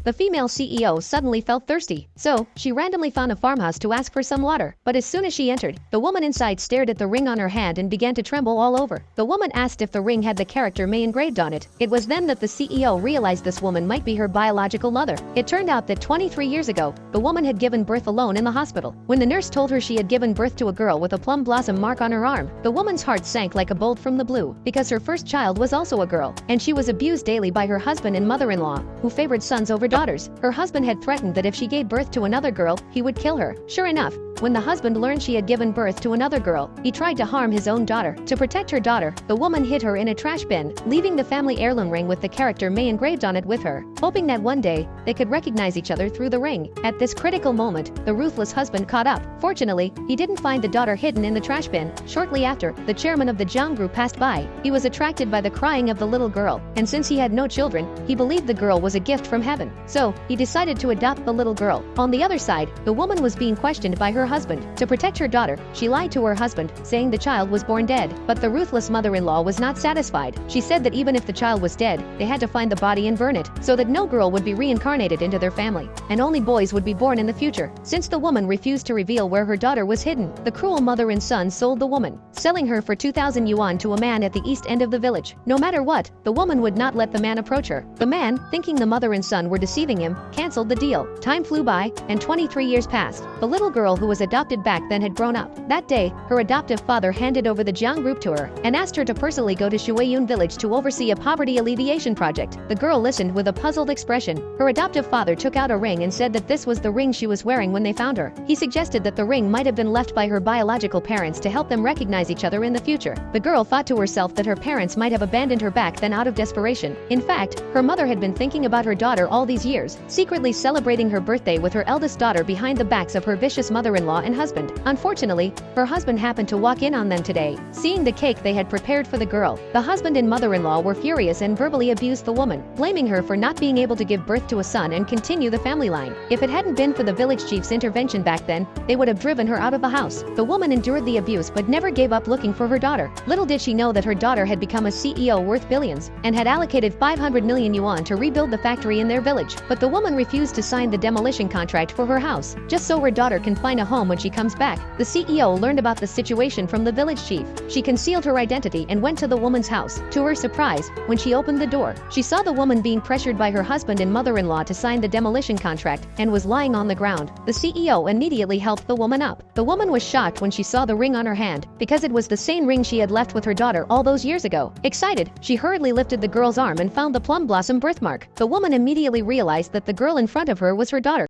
the female CEO suddenly felt thirsty. So, she randomly found a farmhouse to ask for some water. But as soon as she entered, the woman inside stared at the ring on her hand and began to tremble all over. The woman asked if the ring had the character May engraved on it. It was then that the CEO realized this woman might be her biological mother. It turned out that 23 years ago, the woman had given birth alone in the hospital. When the nurse told her she had given birth to a girl with a plum blossom mark on her arm, the woman's heart sank like a bolt from the blue, because her first child was also a girl, and she was abused daily by her husband and mother-in-law, who favored sons over daughters. Her husband had threatened that if she gave birth to another girl, he would kill her. Sure enough, when the husband learned she had given birth to another girl, he tried to harm his own daughter. To protect her daughter, the woman hid her in a trash bin, leaving the family heirloom ring with the character May engraved on it with her, hoping that one day, they could recognize each other through the ring. At this critical moment, the ruthless husband caught up. Fortunately, he didn't find the daughter hidden in the trash bin. Shortly after, the chairman of the Jiang Group passed by. He was attracted by the crying of the little girl, and since he had no children, he believed the girl was a gift from heaven. So, he decided to adopt the little girl. On the other side, the woman was being questioned by her husband. To protect her daughter, she lied to her husband, saying the child was born dead. But the ruthless mother-in-law was not satisfied. She said that even if the child was dead, they had to find the body and burn it, so that no girl would be reincarnated into their family, and only boys would be born in the future. Since the woman refused to reveal where her daughter was hidden, the cruel mother and son sold the woman, selling her for 2,000 yuan to a man at the east end of the village. No matter what, the woman would not let the man approach her. The man, thinking the mother and son were deceiving him, cancelled the deal. Time flew by, and 23 years passed. The little girl who was adopted back then had grown up. That day, her adoptive father handed over the Jiang Group to her and asked her to personally go to Shuiyun village to oversee a poverty alleviation project. The girl listened with a puzzled expression. Her adoptive father took out a ring and said that this was the ring she was wearing when they found her. He suggested that the ring might have been left by her biological parents to help them recognize each other in the future. The girl thought to herself that her parents might have abandoned her back then out of desperation. In fact, her mother had been thinking about her daughter all these years, secretly celebrating her birthday with her eldest daughter behind the backs of her vicious mother-in-law and husband. Unfortunately, her husband happened to walk in on them today. Seeing the cake they had prepared for the girl, the husband and mother-in-law were furious and verbally abused the woman, blaming her for not being able to give birth to a son and continue the family line. If it hadn't been for the village chief's intervention back then, they would have driven her out of the house. The woman endured the abuse but never gave up looking for her daughter. Little did she know that her daughter had become a CEO worth billions, and had allocated 500 million yuan to rebuild the factory in their village. But the woman refused to sign the demolition contract for her house, just so her daughter can find a home when she comes back. The CEO learned about the situation from the village chief. She concealed her identity and went to the woman's house. To her surprise, when she opened the door, she saw the woman being pressured by her husband and mother-in-law to sign the demolition contract and was lying on the ground. The CEO immediately helped the woman up. The woman was shocked when she saw the ring on her hand, because it was the same ring she had left with her daughter all those years ago. Excited, she hurriedly lifted the girl's arm and found the plum blossom birthmark. The woman immediately realized that the girl in front of her was her daughter.